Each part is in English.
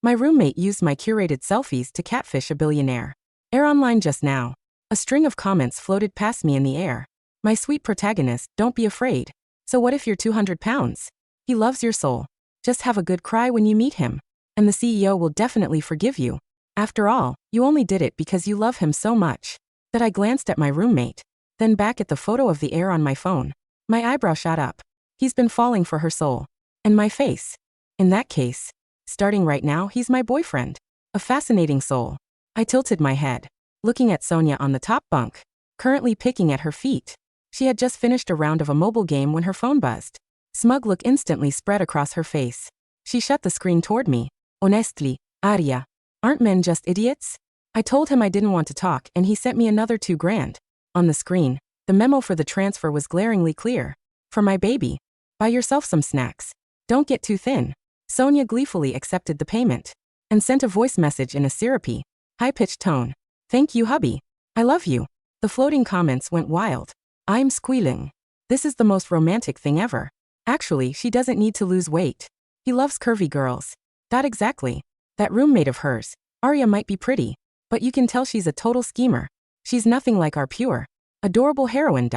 My roommate used my curated selfies to catfish a billionaire. Air online just now. A string of comments floated past me in the air. My sweet protagonist, don't be afraid. So what if you're 200 pounds? He loves your soul. Just have a good cry when you meet him. And the CEO will definitely forgive you. After all, you only did it because you love him so much. That I glanced at my roommate. Then back at the photo of the air on my phone. My eyebrow shot up. He's been falling for her soul. And my face. In that case, starting right now, he's my boyfriend. A fascinating soul. I tilted my head, looking at Sonia on the top bunk, currently picking at her feet. She had just finished a round of a mobile game when her phone buzzed. Smug look instantly spread across her face. She shut the screen toward me. Honestly, Arya, aren't men just idiots? I told him I didn't want to talk and he sent me another $2,000. On the screen, the memo for the transfer was glaringly clear. For my baby. Buy yourself some snacks. Don't get too thin. Sonia gleefully accepted the payment and sent a voice message in a syrupy, high-pitched tone. Thank you, hubby. I love you. The floating comments went wild. I'm squealing. This is the most romantic thing ever. Actually, she doesn't need to lose weight. He loves curvy girls. That exactly. That roommate of hers, Arya, might be pretty, but you can tell she's a total schemer. She's nothing like our pure, adorable heroine.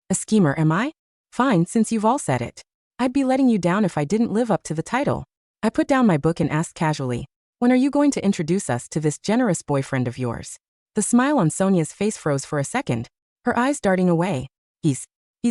A schemer, am I? Fine, since you've all said it. I'd be letting you down if I didn't live up to the title. I put down my book and asked casually, when are you going to introduce us to this generous boyfriend of yours? The smile on Sonia's face froze for a second, her eyes darting away. He's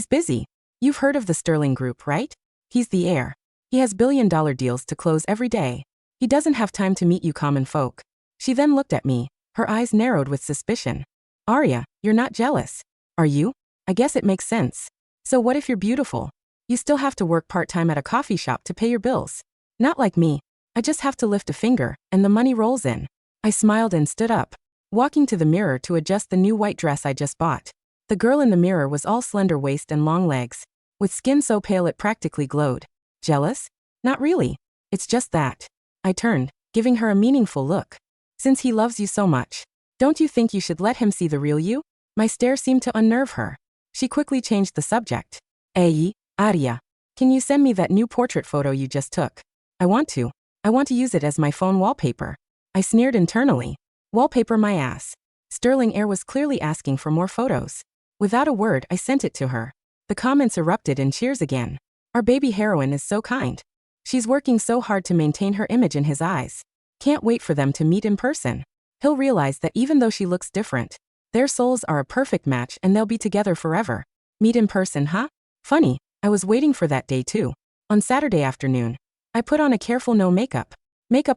busy. You've heard of the Sterling Group, right? He's the heir. He has billion-dollar deals to close every day. He doesn't have time to meet you common folk. She then looked at me, her eyes narrowed with suspicion. Arya, you're not jealous, are you? I guess it makes sense. So what if you're beautiful? You still have to work part-time at a coffee shop to pay your bills. Not like me. I just have to lift a finger, and the money rolls in. I smiled and stood up, walking to the mirror to adjust the new white dress I just bought. The girl in the mirror was all slender waist and long legs, with skin so pale it practically glowed. Jealous? Not really. It's just that. I turned, giving her a meaningful look. Since he loves you so much, don't you think you should let him see the real you? My stare seemed to unnerve her. She quickly changed the subject. Hey, Arya, can you send me that new portrait photo you just took? I want to use it as my phone wallpaper. I sneered internally. Wallpaper my ass. Sterling Air was clearly asking for more photos. Without a word, I sent it to her. The comments erupted in cheers again. Our baby heroine is so kind. She's working so hard to maintain her image in his eyes. Can't wait for them to meet in person. He'll realize that even though she looks different, their souls are a perfect match and they'll be together forever. Meet in person, huh? Funny, I was waiting for that day too. On Saturday afternoon, I put on a careful no makeup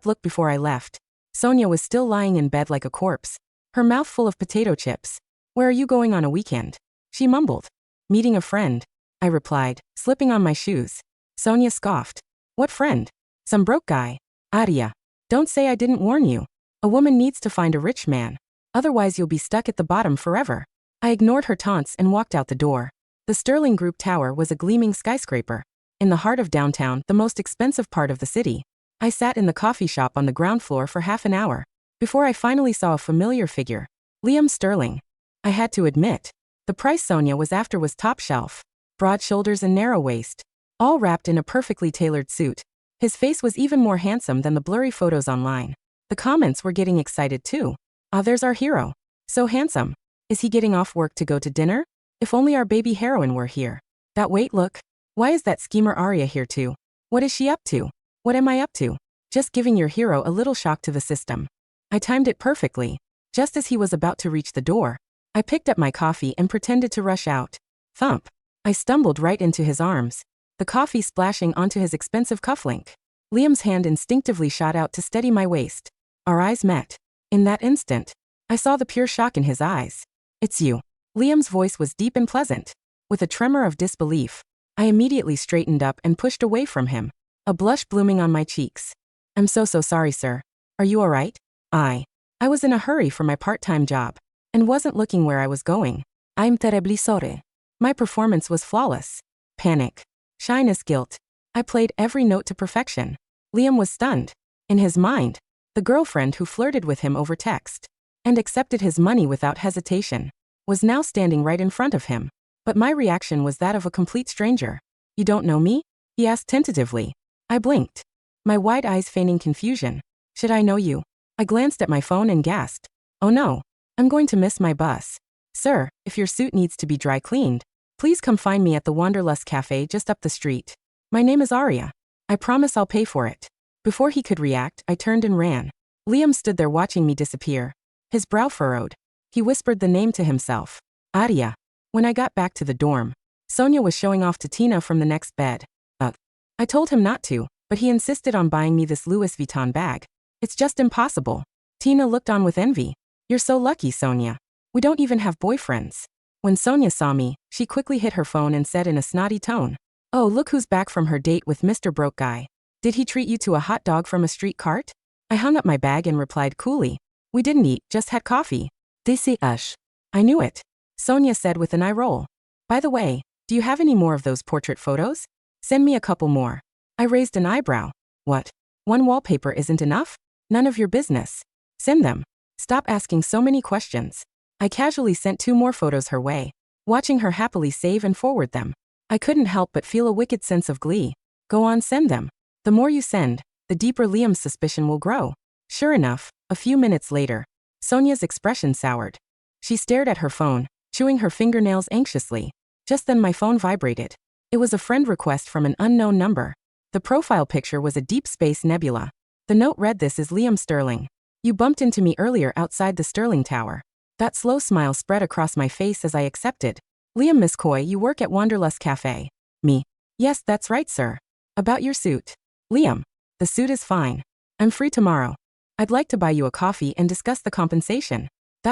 look before I left. Sonia was still lying in bed like a corpse, her mouth full of potato chips. Where are you going on a weekend? She mumbled. Meeting a friend, I replied, slipping on my shoes. Sonia scoffed. What friend? Some broke guy. Arya, don't say I didn't warn you. A woman needs to find a rich man. Otherwise you'll be stuck at the bottom forever. I ignored her taunts and walked out the door. The Sterling Group Tower was a gleaming skyscraper. In the heart of downtown, the most expensive part of the city. I sat in the coffee shop on the ground floor for half an hour, before I finally saw a familiar figure. Liam Sterling. I had to admit, the price Sonia was after was top shelf. Broad shoulders and narrow waist. All wrapped in a perfectly tailored suit. His face was even more handsome than the blurry photos online. The comments were getting excited too. Ah, there's our hero. So handsome. Is he getting off work to go to dinner? If only our baby heroine were here. That wait, look. Why is that schemer Arya here too? What is she up to? What am I up to? Just giving your hero a little shock to the system. I timed it perfectly. Just as he was about to reach the door, I picked up my coffee and pretended to rush out. Thump. I stumbled right into his arms, the coffee splashing onto his expensive cufflink. Liam's hand instinctively shot out to steady my waist. Our eyes met. In that instant, I saw the pure shock in his eyes. It's you. Liam's voice was deep and pleasant. With a tremor of disbelief, I immediately straightened up and pushed away from him, a blush blooming on my cheeks. I'm so sorry, sir. Are you all right? I was in a hurry for my part-time job, and wasn't looking where I was going. I'm terribly sorry. My performance was flawless. Panic, shyness, guilt. I played every note to perfection. Liam was stunned. In his mind, the girlfriend who flirted with him over text and accepted his money without hesitation was now standing right in front of him. But my reaction was that of a complete stranger. You don't know me? He asked tentatively. I blinked, my wide eyes feigning confusion. Should I know you? I glanced at my phone and gasped. Oh no. I'm going to miss my bus. Sir, if your suit needs to be dry cleaned, please come find me at the Wanderlust Cafe just up the street. My name is Arya. I promise I'll pay for it. Before he could react, I turned and ran. Liam stood there watching me disappear. His brow furrowed. He whispered the name to himself. Arya. When I got back to the dorm, Sonia was showing off to Tina from the next bed. I told him not to, but he insisted on buying me this Louis Vuitton bag. It's just impossible. Tina looked on with envy. You're so lucky, Sonia. We don't even have boyfriends. When Sonia saw me, she quickly hit her phone and said in a snotty tone, Oh, look who's back from her date with Mr. Broke Guy. Did he treat you to a hot dog from a street cart? I hung up my bag and replied coolly. We didn't eat, just had coffee. Desi ush. I knew it. Sonia said with an eye roll. By the way, do you have any more of those portrait photos? Send me a couple more. I raised an eyebrow. What? One wallpaper isn't enough? None of your business. Send them. Stop asking so many questions. I casually sent 2 more photos her way, watching her happily save and forward them. I couldn't help but feel a wicked sense of glee. Go on, send them. The more you send, the deeper Liam's suspicion will grow. Sure enough, a few minutes later, Sonia's expression soured. She stared at her phone, chewing her fingernails anxiously. Just then my phone vibrated. It was a friend request from an unknown number. The profile picture was a deep space nebula. The note read, This is Liam Sterling. You bumped into me earlier outside the Sterling Tower. That slow smile spread across my face as I accepted. Liam, Miss Coy, you work at Wanderlust Cafe. Me. Yes, that's right, sir. About your suit. Liam. The suit is fine. I'm free tomorrow. I'd like to buy you a coffee and discuss the compensation.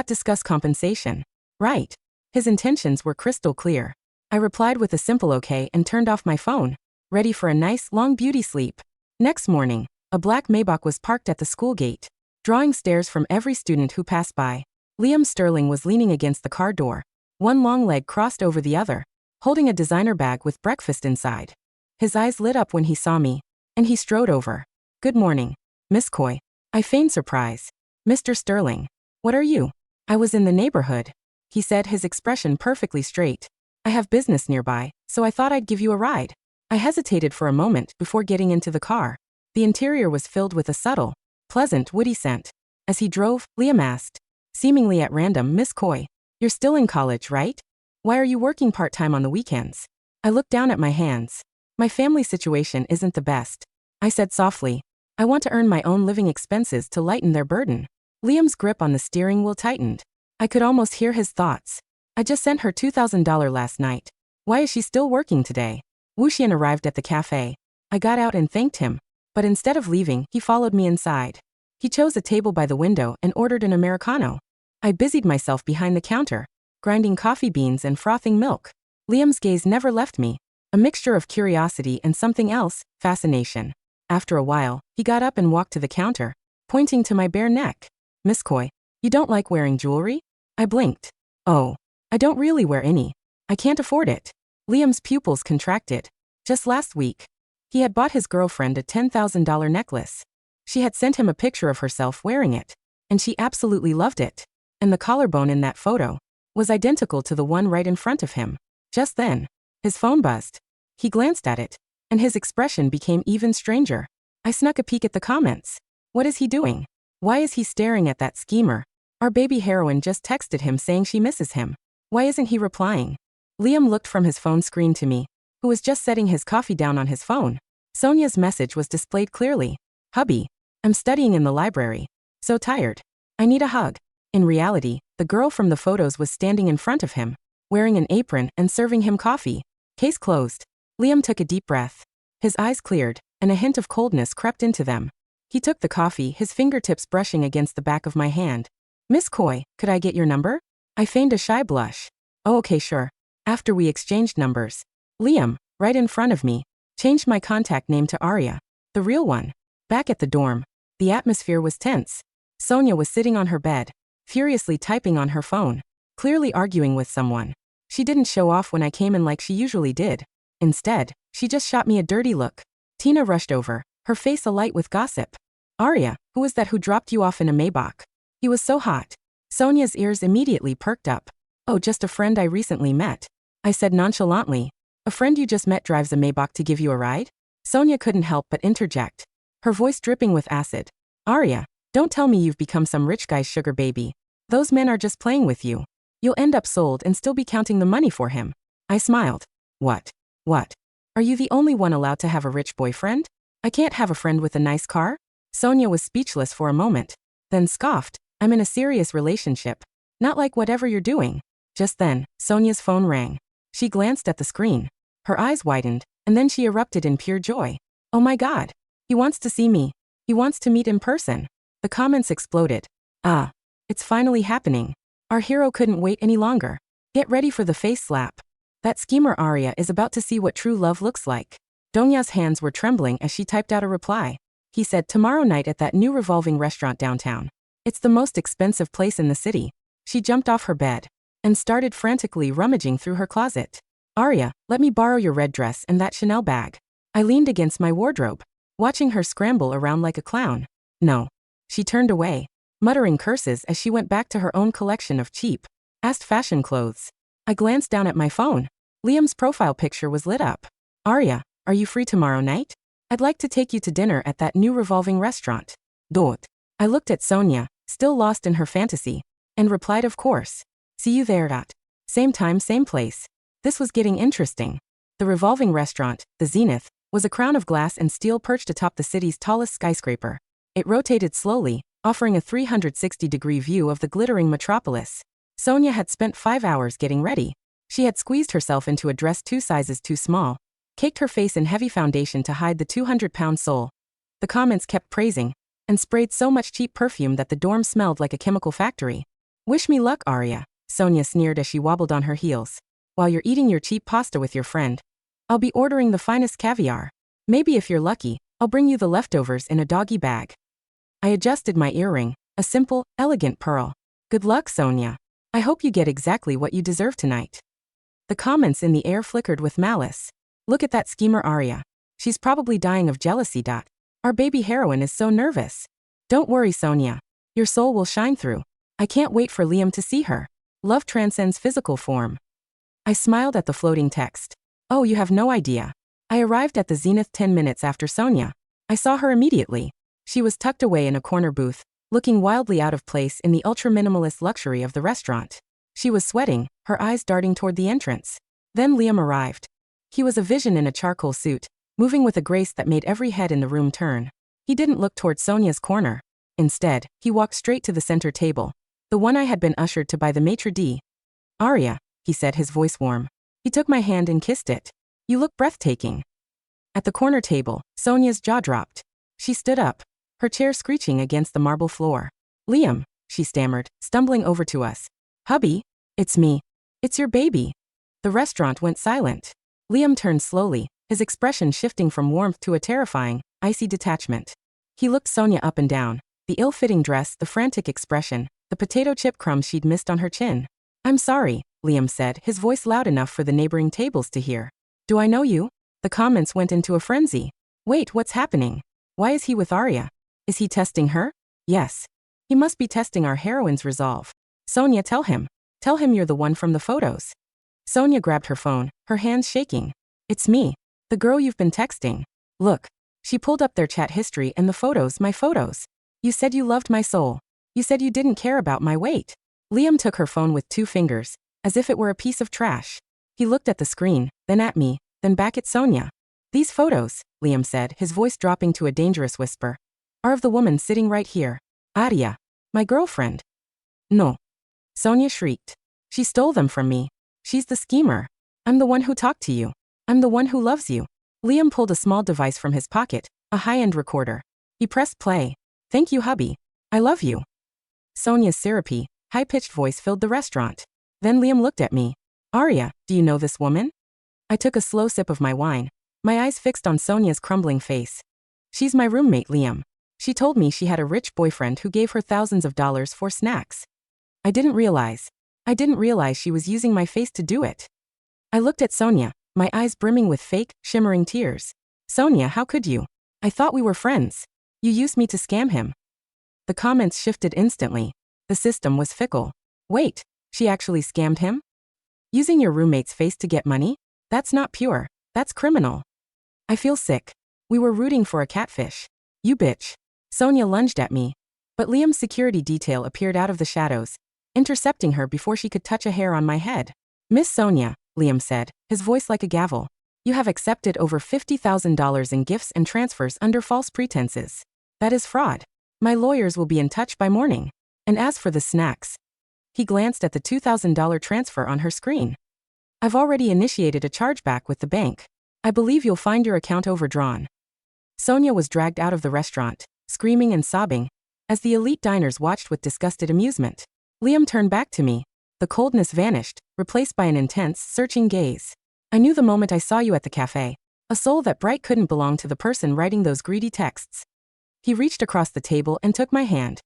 Discuss compensation. Right. His intentions were crystal clear. I replied with a simple okay and turned off my phone, ready for a nice, long beauty sleep. Next morning, a black Maybach was parked at the school gate, drawing stares from every student who passed by. Liam Sterling was leaning against the car door, one long leg crossed over the other, holding a designer bag with breakfast inside. His eyes lit up when he saw me, and he strode over. Good morning, Miss Coy. I feigned surprise. Mr. Sterling. What are you? I was in the neighborhood, he said, his expression perfectly straight. I have business nearby, so I thought I'd give you a ride. I hesitated for a moment before getting into the car. The interior was filled with a subtle, pleasant, woody scent. As he drove, Liam asked, seemingly at random, Miss Coy, you're still in college, right? Why are you working part-time on the weekends? I looked down at my hands. My family situation isn't the best, I said softly. I want to earn my own living expenses to lighten their burden. Liam's grip on the steering wheel tightened. I could almost hear his thoughts. I just sent her $2,000 last night. Why is she still working today? Wuxian arrived at the cafe. I got out and thanked him, but instead of leaving, he followed me inside. He chose a table by the window and ordered an Americano. I busied myself behind the counter, grinding coffee beans and frothing milk. Liam's gaze never left me, a mixture of curiosity and something else, fascination. After a while, he got up and walked to the counter, pointing to my bare neck. Miss Coy, you don't like wearing jewelry? I blinked. Oh, I don't really wear any. I can't afford it. Liam's pupils contracted. Just last week, he had bought his girlfriend a $10,000 necklace. She had sent him a picture of herself wearing it, and she absolutely loved it. And the collarbone in that photo was identical to the one right in front of him. Just then, his phone buzzed. He glanced at it, and his expression became even stranger. I snuck a peek at the comments. What is he doing? Why is he staring at that schemer? Our baby heroine just texted him saying she misses him. Why isn't he replying? Liam looked from his phone screen to me, who was just setting his coffee down on his phone. Sonia's message was displayed clearly. Hubby, I'm studying in the library. So tired. I need a hug. In reality, the girl from the photos was standing in front of him, wearing an apron and serving him coffee. Case closed. Liam took a deep breath. His eyes cleared, and a hint of coldness crept into them. He took the coffee, his fingertips brushing against the back of my hand. Miss Coy, could I get your number? I feigned a shy blush. Oh, okay, sure. After we exchanged numbers, Liam, right in front of me, changed my contact name to Arya, the real one. Back at the dorm, the atmosphere was tense. Sonia was sitting on her bed, furiously typing on her phone, clearly arguing with someone. She didn't show off when I came in like she usually did. Instead, she just shot me a dirty look. Tina rushed over, her face alight with gossip. Arya, who was that who dropped you off in a Maybach? He was so hot. Sonia's ears immediately perked up. Oh, just a friend I recently met, I said nonchalantly. A friend you just met drives a Maybach to give you a ride? Sonia couldn't help but interject, her voice dripping with acid. Arya, don't tell me you've become some rich guy's sugar baby. Those men are just playing with you. You'll end up sold and still be counting the money for him. I smiled. What? What? Are you the only one allowed to have a rich boyfriend? I can't have a friend with a nice car? Sonia was speechless for a moment, then scoffed. I'm in a serious relationship. Not like whatever you're doing. Just then, Sonia's phone rang. She glanced at the screen. Her eyes widened, and then she erupted in pure joy. Oh my God. He wants to see me. He wants to meet in person. The comments exploded. Ah. It's finally happening. Our hero couldn't wait any longer. Get ready for the face slap. That schemer Arya is about to see what true love looks like. Donya's hands were trembling as she typed out a reply. He said tomorrow night at that new revolving restaurant downtown. It's the most expensive place in the city. She jumped off her bed and started frantically rummaging through her closet. Arya, let me borrow your red dress and that Chanel bag. I leaned against my wardrobe, watching her scramble around like a clown. No. She turned away, muttering curses as she went back to her own collection of cheap, fashion clothes. I glanced down at my phone. Liam's profile picture was lit up. Arya, are you free tomorrow night? I'd like to take you to dinner at that new revolving restaurant. Dot. I looked at Sonia, still lost in her fantasy, and replied of course. See you there. Same time, same place. This was getting interesting. The revolving restaurant, the Zenith, was a crown of glass and steel perched atop the city's tallest skyscraper. It rotated slowly, offering a 360-degree view of the glittering metropolis. Sonia had spent 5 hours getting ready. She had squeezed herself into a dress 2 sizes too small, caked her face in heavy foundation to hide the 200-pound soul. The comments kept praising, and sprayed so much cheap perfume that the dorm smelled like a chemical factory. Wish me luck, Arya, Sonia sneered as she wobbled on her heels. While you're eating your cheap pasta with your friend, I'll be ordering the finest caviar. Maybe if you're lucky, I'll bring you the leftovers in a doggy bag. I adjusted my earring, a simple, elegant pearl. Good luck, Sonia. I hope you get exactly what you deserve tonight. The comments in the air flickered with malice. Look at that schemer Arya. She's probably dying of jealousy. Our baby heroine is so nervous. Don't worry, Sonia. Your soul will shine through. I can't wait for Liam to see her. Love transcends physical form. I smiled at the floating text. Oh, you have no idea. I arrived at the Zenith 10 minutes after Sonia. I saw her immediately. She was tucked away in a corner booth, looking wildly out of place in the ultra-minimalist luxury of the restaurant. She was sweating, her eyes darting toward the entrance. Then Liam arrived. He was a vision in a charcoal suit, moving with a grace that made every head in the room turn. He didn't look toward Sonia's corner. Instead, he walked straight to the center table, the one I had been ushered to by the maitre d'. Arya, he said, his voice warm. He took my hand and kissed it. You look breathtaking. At the corner table, Sonia's jaw dropped. She stood up, her chair screeching against the marble floor. Liam, she stammered, stumbling over to us. Hubby, it's me. It's your baby. The restaurant went silent. Liam turned slowly, his expression shifting from warmth to a terrifying, icy detachment. He looked Sonia up and down, the ill-fitting dress, the frantic expression, the potato chip crumbs she'd missed on her chin. I'm sorry, Liam said, his voice loud enough for the neighboring tables to hear. Do I know you? The comments went into a frenzy. Wait, what's happening? Why is he with Arya? Is he testing her? Yes. He must be testing our heroine's resolve. Sonia, tell him. Tell him you're the one from the photos. Sonia grabbed her phone, her hands shaking. It's me. The girl you've been texting. Look. She pulled up their chat history and the photos, my photos. You said you loved my soul. You said you didn't care about my weight. Liam took her phone with 2 fingers, as if it were a piece of trash. He looked at the screen, then at me, then back at Sonia. These photos, Liam said, his voice dropping to a dangerous whisper, are of the woman sitting right here. Arya. My girlfriend. No. Sonia shrieked. She stole them from me. She's the schemer. I'm the one who talked to you. I'm the one who loves you. Liam pulled a small device from his pocket, a high-end recorder. He pressed play. Thank you, hubby. I love you. Sonia's syrupy, high-pitched voice filled the restaurant. Then Liam looked at me. Arya, do you know this woman? I took a slow sip of my wine, my eyes fixed on Sonia's crumbling face. She's my roommate, Liam. She told me she had a rich boyfriend who gave her thousands of dollars for snacks. I didn't realize she was using my face to do it. I looked at Sonia, my eyes brimming with fake, shimmering tears. Sonia, how could you? I thought we were friends. You used me to scam him. The comments shifted instantly. The system was fickle. Wait, she actually scammed him? Using your roommate's face to get money? That's not pure. That's criminal. I feel sick. We were rooting for a catfish. You bitch. Sonia lunged at me, but Liam's security detail appeared out of the shadows, intercepting her before she could touch a hair on my head. Miss Sonia, Liam said, his voice like a gavel. You have accepted over $50,000 in gifts and transfers under false pretenses. That is fraud. My lawyers will be in touch by morning. And as for the snacks, he glanced at the $2,000 transfer on her screen. I've already initiated a chargeback with the bank. I believe you'll find your account overdrawn. Sonia was dragged out of the restaurant, screaming and sobbing, as the elite diners watched with disgusted amusement. Liam turned back to me. The coldness vanished, replaced by an intense, searching gaze. I knew the moment I saw you at the cafe. A soul that bright couldn't belong to the person writing those greedy texts. He reached across the table and took my hand.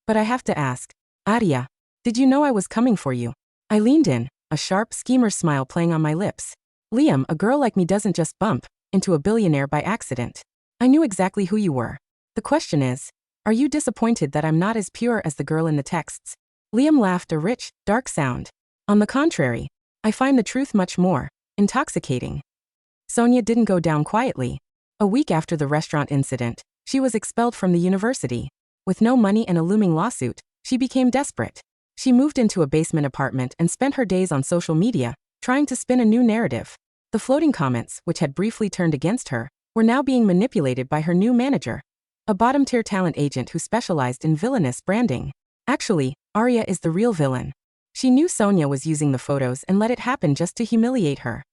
But I have to ask, Aria, did you know I was coming for you? I leaned in, a sharp, schemer's smile playing on my lips. Liam, a girl like me doesn't just bump into a billionaire by accident. I knew exactly who you were. The question is, are you disappointed that I'm not as pure as the girl in the texts? Liam laughed, a rich, dark sound. On the contrary, I find the truth much more intoxicating. Sonia didn't go down quietly. A week after the restaurant incident, she was expelled from the university. With no money and a looming lawsuit, she became desperate. She moved into a basement apartment and spent her days on social media, trying to spin a new narrative. The floating comments, which had briefly turned against her, were now being manipulated by her new manager, a bottom-tier talent agent who specialized in villainous branding. Actually, Aria is the real villain. She knew Sonia was using the photos and let it happen just to humiliate her.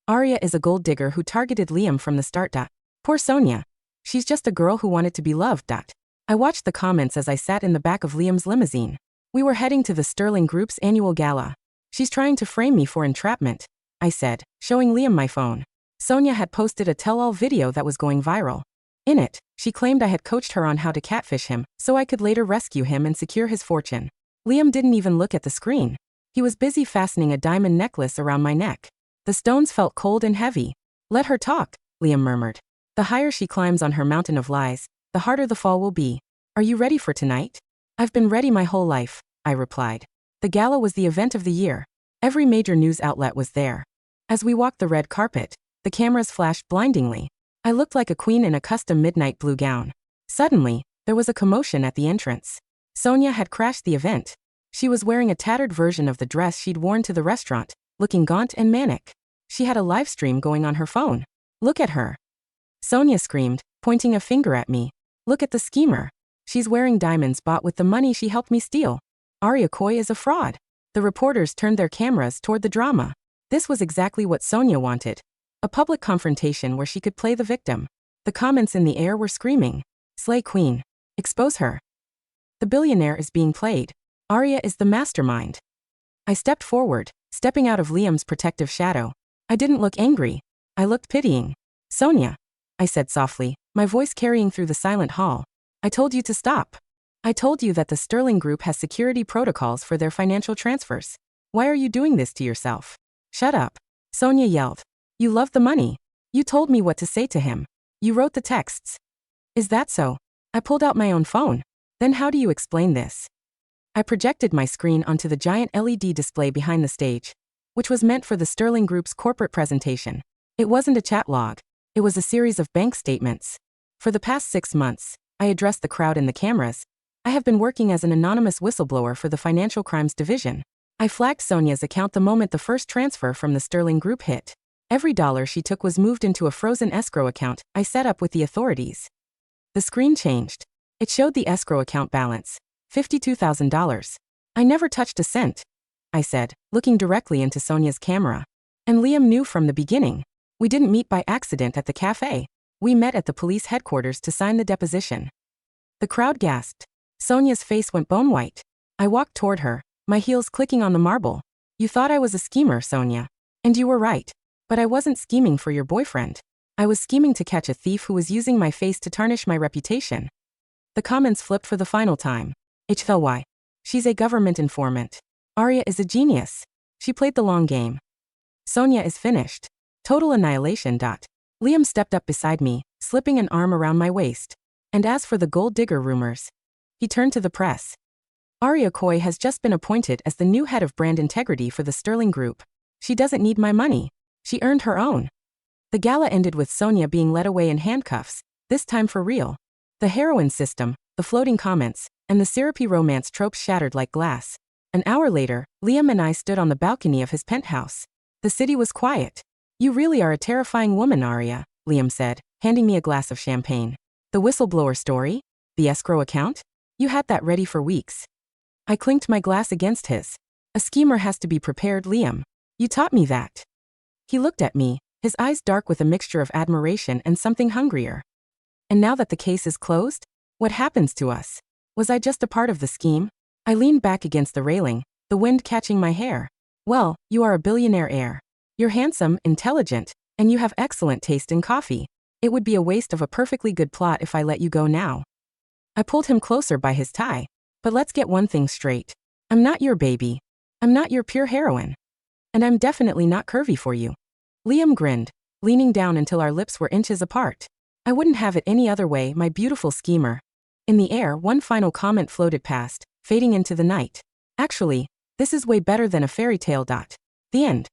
Aria is a gold digger who targeted Liam from the start. Poor Sonia. She's just a girl who wanted to be loved. I watched the comments as I sat in the back of Liam's limousine. We were heading to the Sterling Group's annual gala. She's trying to frame me for entrapment, I said, showing Liam my phone. Sonia had posted a tell-all video that was going viral. In it, she claimed I had coached her on how to catfish him, so I could later rescue him and secure his fortune. Liam didn't even look at the screen. He was busy fastening a diamond necklace around my neck. The stones felt cold and heavy. Let her talk, Liam murmured. The higher she climbs on her mountain of lies, the harder the fall will be. Are you ready for tonight? I've been ready my whole life, I replied. The gala was the event of the year. Every major news outlet was there. As we walked the red carpet, the cameras flashed blindingly. I looked like a queen in a custom midnight blue gown. Suddenly, there was a commotion at the entrance. Sonia had crashed the event. She was wearing a tattered version of the dress she'd worn to the restaurant, looking gaunt and manic. She had a live stream going on her phone. Look at her. Sonia screamed, pointing a finger at me. Look at the schemer. She's wearing diamonds bought with the money she helped me steal. Aria Koi is a fraud. The reporters turned their cameras toward the drama. This was exactly what Sonia wanted. A public confrontation where she could play the victim. The comments in the air were screaming. Slay Queen. Expose her. The billionaire is being played. Aria is the mastermind. I stepped forward, stepping out of Liam's protective shadow. I didn't look angry. I looked pitying. Sonia, I said softly, my voice carrying through the silent hall. I told you to stop. I told you that the Sterling Group has security protocols for their financial transfers. Why are you doing this to yourself? Shut up. Sonia yelled. You love the money. You told me what to say to him. You wrote the texts. Is that so? I pulled out my own phone. Then how do you explain this? I projected my screen onto the giant LED display behind the stage, which was meant for the Sterling Group's corporate presentation. It wasn't a chat log. It was a series of bank statements. For the past 6 months, I addressed the crowd and the cameras. I have been working as an anonymous whistleblower for the Financial Crimes Division. I flagged Sonia's account the moment the first transfer from the Sterling Group hit. Every dollar she took was moved into a frozen escrow account I set up with the authorities. The screen changed. It showed the escrow account balance, $52,000. I never touched a cent, I said, looking directly into Sonia's camera. And Liam knew from the beginning. We didn't meet by accident at the cafe. We met at the police headquarters to sign the deposition. The crowd gasped. Sonia's face went bone white. I walked toward her, my heels clicking on the marble. You thought I was a schemer, Sonia. And you were right. But I wasn't scheming for your boyfriend. I was scheming to catch a thief who was using my face to tarnish my reputation. The comments flipped for the final time. HLY. She's a government informant. Aria is a genius. She played the long game. Sonia is finished. Total annihilation. Liam stepped up beside me, slipping an arm around my waist. And as for the gold digger rumors, he turned to the press. Aria Koi has just been appointed as the new head of brand integrity for the Sterling Group. She doesn't need my money. She earned her own. The gala ended with Sonia being led away in handcuffs, this time for real. The heroin system, the floating comments, and the syrupy romance tropes shattered like glass. An hour later, Liam and I stood on the balcony of his penthouse. The city was quiet. "You really are a terrifying woman, Arya," Liam said, handing me a glass of champagne. "The whistleblower story? The escrow account? You had that ready for weeks." I clinked my glass against his. "A schemer has to be prepared, Liam. You taught me that." He looked at me, his eyes dark with a mixture of admiration and something hungrier. "And now that the case is closed? What happens to us? Was I just a part of the scheme?" I leaned back against the railing, the wind catching my hair. "Well, you are a billionaire heir. You're handsome, intelligent, and you have excellent taste in coffee. It would be a waste of a perfectly good plot if I let you go now." I pulled him closer by his tie. "But let's get one thing straight. I'm not your baby. I'm not your pure heroine. And I'm definitely not curvy for you." Liam grinned, leaning down until our lips were inches apart. "I wouldn't have it any other way, my beautiful schemer." In the air, one final comment floated past, fading into the night. "Actually, this is way better than a fairy tale. The end."